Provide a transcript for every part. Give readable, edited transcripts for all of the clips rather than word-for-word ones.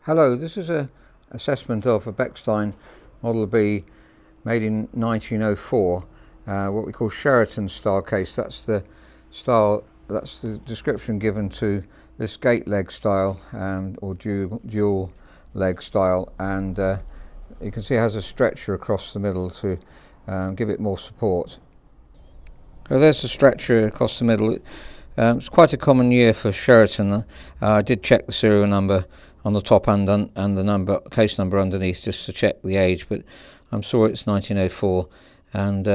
Hello, this is an assessment of a Bechstein Model B made in 1904, what we call Sheraton style case. That's the style, that's the description given to this gate leg style or dual leg style, and you can see it has a stretcher across the middle to give it more support. So there's the stretcher across the middle. It's quite a common year for Sheraton. I did check the serial number on the top and the case number underneath just to check the age, but I'm sure it's 1904, and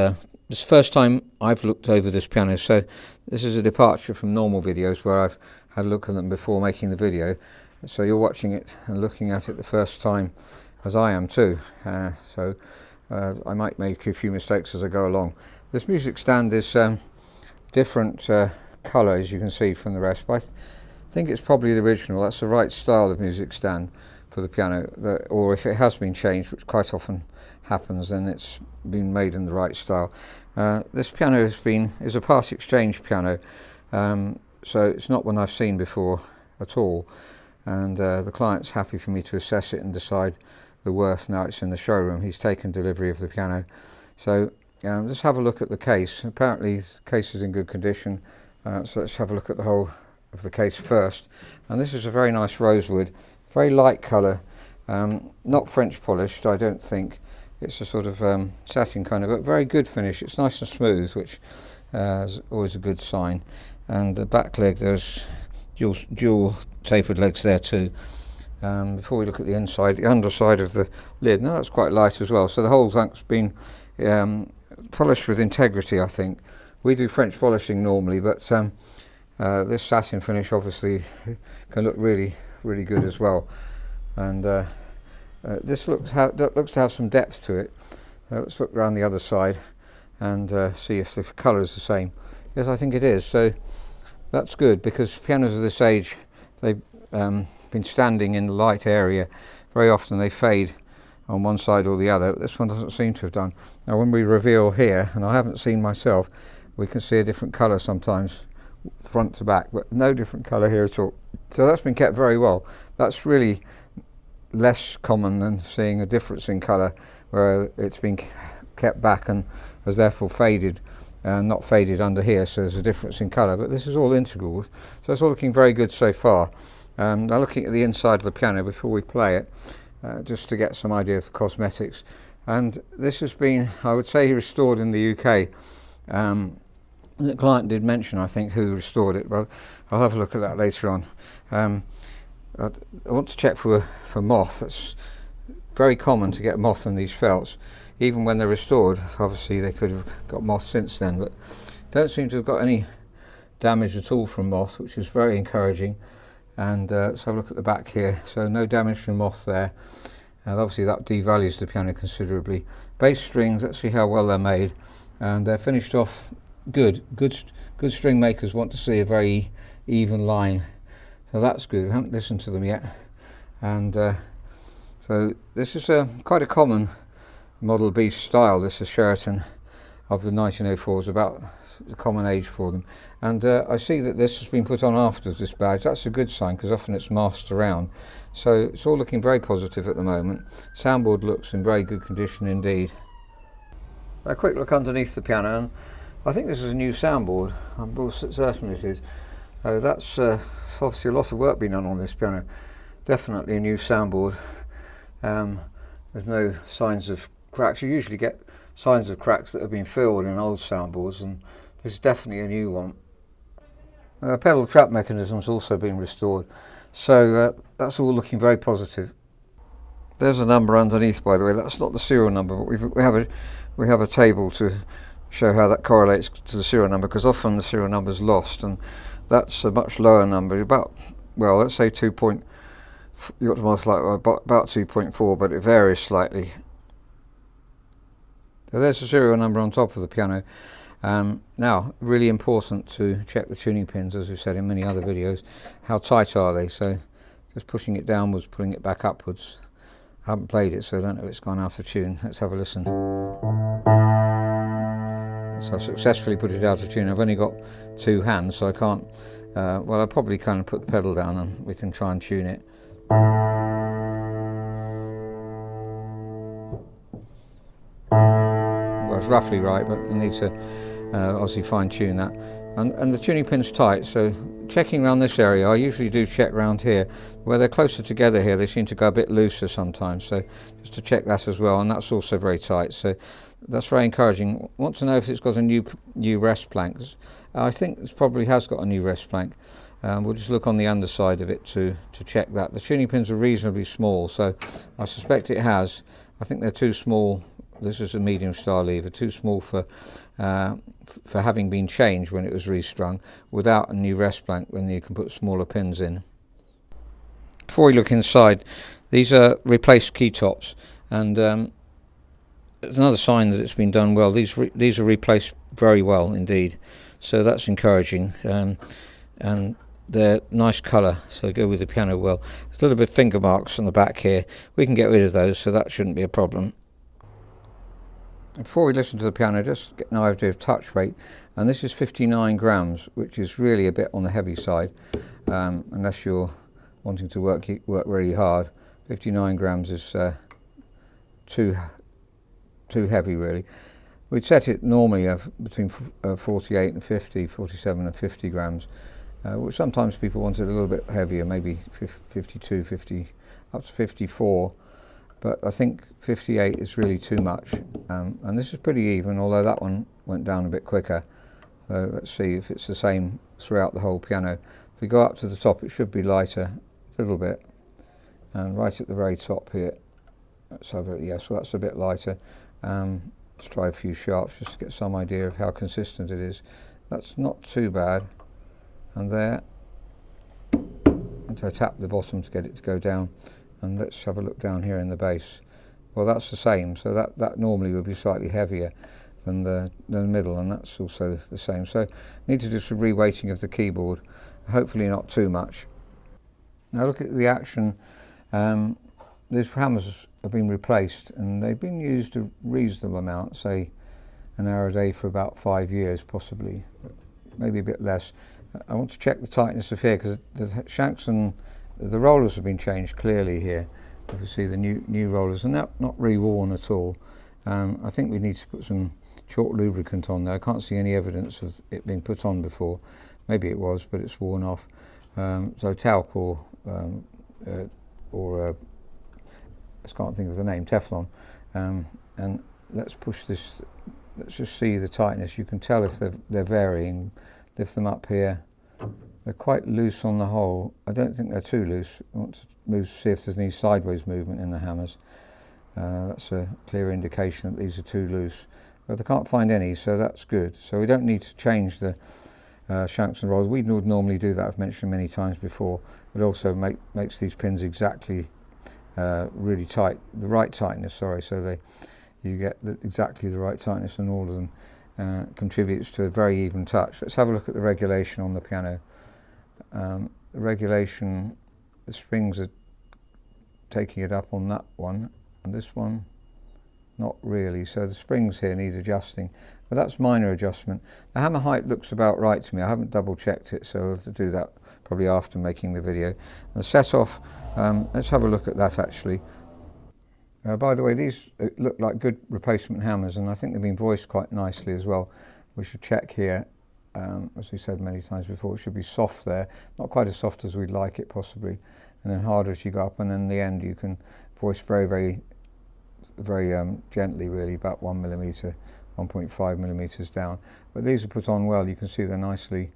it's the first time I've looked over this piano, so this is a departure from normal videos where I've had a look at them before making the video. So you're watching it and looking at it the first time, as I am too, so I might make a few mistakes as I go along. This music stand is different colour, as you can see from the rest, but I think it's probably the original. That's the right style of music stand for the piano, or if it has been changed, which quite often happens, then it's been made in the right style. This piano is a part exchange piano, so it's not one I've seen before at all, and the client's happy for me to assess it and decide the worth now it's in the showroom. He's taken delivery of the piano, so let's have a look at the case. Apparently the case is in good condition, so let's have a look at the whole of the case first. And this is a very nice rosewood, very light colour, not French polished, I don't think. It's a sort of satin kind of, but very good finish. It's nice and smooth, which is always a good sign. And the back leg, there's dual tapered legs there too. Before we look at the inside, the underside of the lid, now that's quite light as well, so the whole thing's been polished with integrity, I think. We do French polishing normally, but this satin finish obviously can look really, really good as well. And this looks to have some depth to it. Let's look around the other side and see if the colour is the same. Yes, I think it is. So that's good, because pianos of this age, they've been standing in the light area. Very often they fade on one side or the other. This one doesn't seem to have done. Now when we reveal here, and I haven't seen myself, we can see a different colour sometimes front to back, but no different colour here at all. So that's been kept very well. That's really less common than seeing a difference in colour where it's been kept back and has therefore faded, not faded under here, so there's a difference in colour, but this is all integral, so it's all looking very good so far. Now looking at the inside of the piano before we play it, just to get some idea of the cosmetics, and this has been, I would say, restored in the UK. The client did mention, I think, who restored it, but I'll have a look at that later on. I want to check for moth. It's very common to get moth in these felts, even when they're restored. Obviously they could have got moth since then, but don't seem to have got any damage at all from moth, which is very encouraging. And let's have a look at the back here. So no damage from moth there, and obviously that devalues the piano considerably. Bass strings, let's see how well they're made, and they're finished off good string makers want to see a very even line, so that's good. We haven't listened to them yet, and so this is quite a common Model B style. This is Sheraton of the 1904s, about the common age for them, and I see that this has been put on after this badge. That's a good sign, because often it's masked around, so it's all looking very positive at the moment. Soundboard looks in very good condition indeed. A quick look underneath the piano, and I think this is a new soundboard. I'm certain it is. That's obviously a lot of work being done on this piano. Definitely a new soundboard. There's no signs of cracks. You usually get signs of cracks that have been filled in old soundboards, and this is definitely a new one. Pedal trap mechanism's also been restored, so that's all looking very positive. There's a number underneath, by the way. That's not the serial number, but we have a table to show how that correlates to the serial number, because often the serial number is lost, and that's a much lower number, about, well, let's say 2. You got to multiply about 2.4, but it varies slightly. So there's the serial number on top of the piano. Now, really important to check the tuning pins, as we've said in many other videos. How tight are they? So just pushing it downwards, pulling it back upwards. I haven't played it, so I don't know if it's gone out of tune. Let's have a listen. So I've successfully put it out of tune. I've only got two hands, so I can't, well, I'll probably kind of put the pedal down and we can try and tune it. roughly right, but I need to obviously fine tune that. And the tuning pin's tight, so checking around this area, I usually do check around here. Where they're closer together here, they seem to go a bit looser sometimes, so just to check that as well, and that's also very tight, so that's very encouraging. Want to know if it's got a new rest plank. I think it probably has got a new rest plank. We'll just look on the underside of it to check that. The tuning pins are reasonably small, so I suspect it has. I think they're too small. This is a medium style lever, too small for having been changed when it was restrung, without a new rest plank when you can put smaller pins in. Before we look inside, these are replaced key tops, and another sign that it's been done well. These are replaced very well indeed, so that's encouraging, and they're nice colour, so go with the piano well. There's a little bit of finger marks on the back here. We can get rid of those, so that shouldn't be a problem. Before we listen to the piano, just get an idea of touch weight, and this is 59 grams, which is really a bit on the heavy side, unless you're wanting to work really hard. 59 grams is too heavy really. We'd set it normally between 48 and 50, 47 and 50 grams. Which sometimes people want it a little bit heavier, maybe 52, 50, up to 54. But I think 58 is really too much, and this is pretty even, although that one went down a bit quicker. So let's see if it's the same throughout the whole piano. If we go up to the top, it should be lighter a little bit, and right at the very top here, let's have it. Yes, well, that's a bit lighter. Let's try a few sharps just to get some idea of how consistent it is. That's not too bad, and there, and so tap the bottom to get it to go down. And let's have a look down here in the bass. Well, that's the same, so that normally would be slightly heavier than the middle, and that's also the same. So need to do some reweighting of the keyboard, hopefully not too much. Now look at the action. These hammers have been replaced, and they've been used a reasonable amount, say an hour a day for about 5 years possibly, maybe a bit less. I want to check the tightness of here, because the shanks and the rollers have been changed clearly here. If you see the new rollers, and not reworn at all. I think we need to put some chalk lubricant on there. I can't see any evidence of it being put on before. Maybe it was, but it's worn off. So talc or I can't think of the name, Teflon. And let's push this. Let's just see the tightness. You can tell if they're varying. Lift them up here. They're quite loose on the whole. I don't think they're too loose. I want to move to see if there's any sideways movement in the hammers. That's a clear indication that these are too loose. But I can't find any, so that's good. So we don't need to change the shanks and rollers. We would normally do that, I've mentioned many times before. It also makes these pins exactly really tight, the right tightness, sorry, so you get exactly the right tightness on all of them. Contributes to a very even touch. Let's have a look at the regulation on the piano. The regulation, the springs are taking it up on that one, and this one not really, so the springs here need adjusting, but that's minor adjustment. The hammer height looks about right to me. I haven't double checked it, so I'll have to do that probably after making the video. And the set off, let's have a look at that actually. By the way, these look like good replacement hammers, and I think they've been voiced quite nicely as well. We should check here, as we said many times before, it should be soft there, not quite as soft as we'd like it possibly, and then harder as you go up, and in the end you can voice very gently really, about 1 millimetre, 1.5 millimetres down. But these are put on well. You can see they're nicely,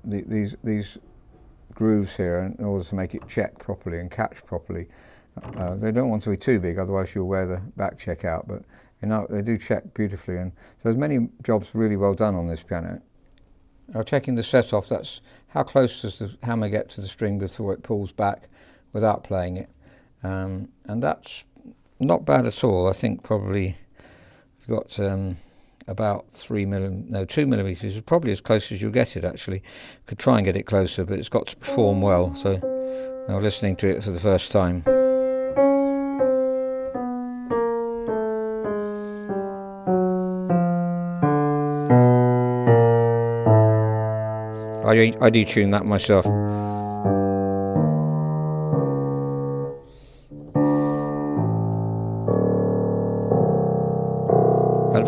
these grooves here, in order to make it check properly and catch properly. They don't want to be too big, otherwise you'll wear the back check out, but they do check beautifully, and so there's many jobs really well done on this piano. Now checking the set off, that's how close does the hammer get to the string before it pulls back without playing it, and that's not bad at all. I think probably we've got about 2 millimetres, is probably as close as you'll get it actually. Could try and get it closer, but it's got to perform well, so now listening to it for the first time. I do tune that myself.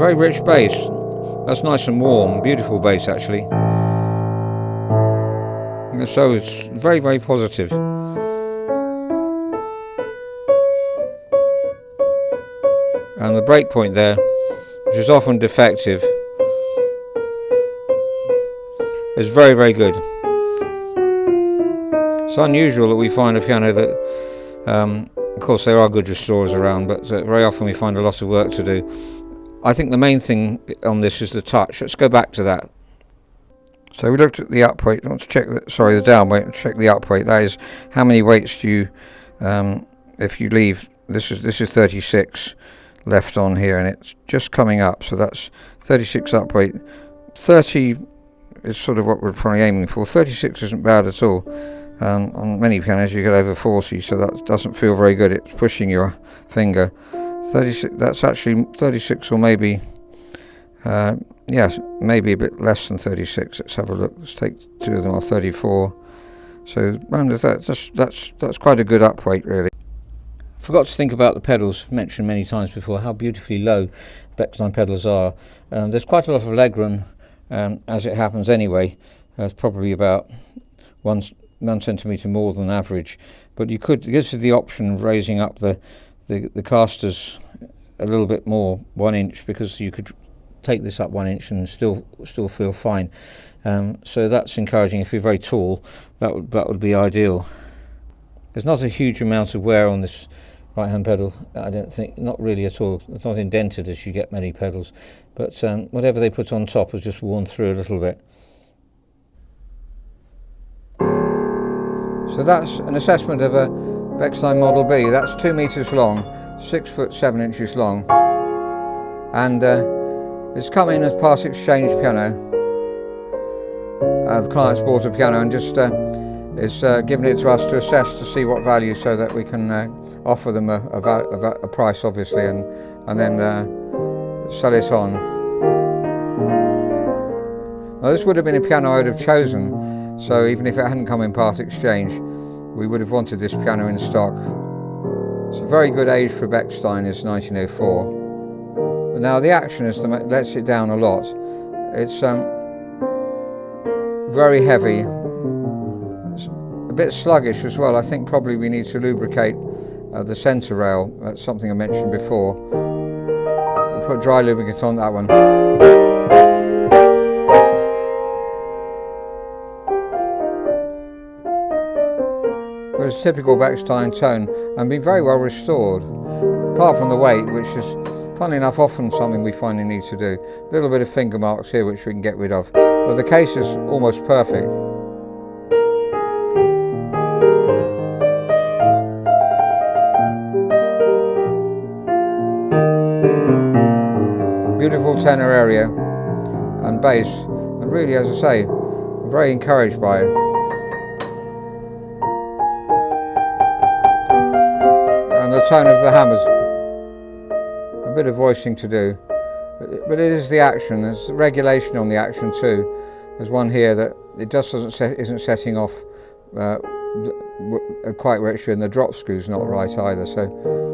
very rich bass. That's nice and warm, beautiful bass actually. So it's very, very positive. And the breakpoint there, which is often defective, is very, very good. It's unusual that we find a piano that, of course there are good restorers around, but very often we find a lot of work to do. I think the main thing on this is the touch. Let's go back to that. So we looked at the up weight. I want to check the down weight. Check the up weight. That is how many weights do you, if you leave. This is 36 left on here, and it's just coming up. So that's 36 up weight. 30 is sort of what we're probably aiming for. 36 isn't bad at all. On many pianos you get over 40, so that doesn't feel very good. It's pushing your finger. 36. That's actually 36, or maybe. Yes, maybe a bit less than 36. Let's have a look. Let's take two of them off. 34. So round that, that's quite a good up weight, really. Forgot to think about the pedals. I've mentioned many times before how beautifully low Bechstein pedals are. There's quite a lot of legroom, as it happens anyway. It's probably about 1 centimetre more than average. But you could, this is the option of raising up the casters a little bit more, 1 inch, because you could take this up 1 inch and still feel fine. So that's encouraging. If you're very tall, that would be ideal. There's not a huge amount of wear on this right hand pedal, I don't think, not really at all. It's not indented as you get many pedals, but whatever they put on top has just worn through a little bit. So that's an assessment of a Bechstein Model B. That's 2 meters long, 6 foot 7 inches long, and it's come in as part exchange piano. The client's bought a piano and just is giving it to us to assess to see what value, so that we can offer them a price, obviously, and then sell it on. Now, this would have been a piano I would have chosen, so even if it hadn't come in part exchange, we would have wanted this piano in stock. It's a very good age for Bechstein, is 1904. But now the action lets it down a lot. It's very heavy. It's a bit sluggish as well. I think probably we need to lubricate the centre rail. That's something I mentioned before. We'll put dry lubricant on that one. It was a typical Bechstein tone and been very well restored, apart from the weight, which is, funnily enough, often something we finally need to do. A little bit of finger marks here which we can get rid of, but the case is almost perfect. Beautiful tenor area and bass, and really, as I say, I'm very encouraged by it. And the tone of the hammers, a bit of voicing to do, but it is the action. There's regulation on the action too. There's one here that it just isn't setting off quite where it should, and the drop screw's not right either. So.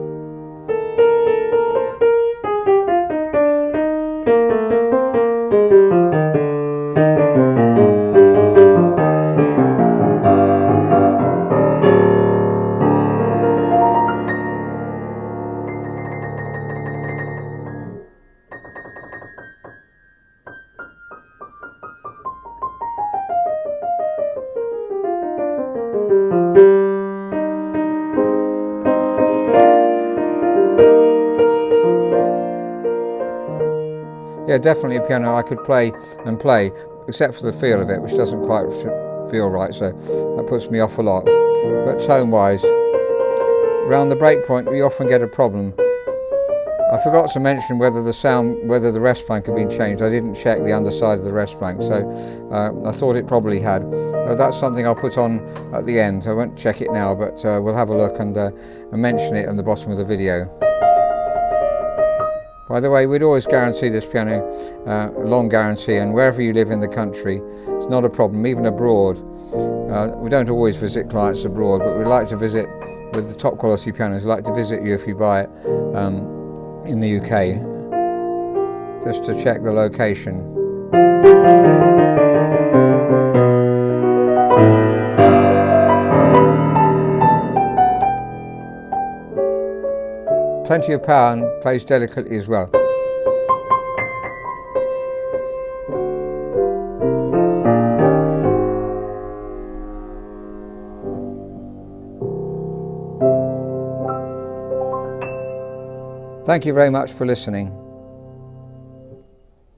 Yeah, definitely a piano I could play and play, except for the feel of it, which doesn't quite feel right, so that puts me off a lot. But tone-wise, around the breakpoint we often get a problem. I forgot to mention whether the rest plank had been changed. I didn't check the underside of the rest plank, so I thought it probably had. That's something I'll put on at the end. I won't check it now, but we'll have a look and mention it in the bottom of the video. By the way, we'd always guarantee this piano, a long guarantee, and wherever you live in the country, it's not a problem, even abroad. We don't always visit clients abroad, but we'd like to visit with the top quality pianos. We'd like to visit you if you buy it in the UK. just to check the location. Plenty of power and plays delicately as well. Thank you very much for listening.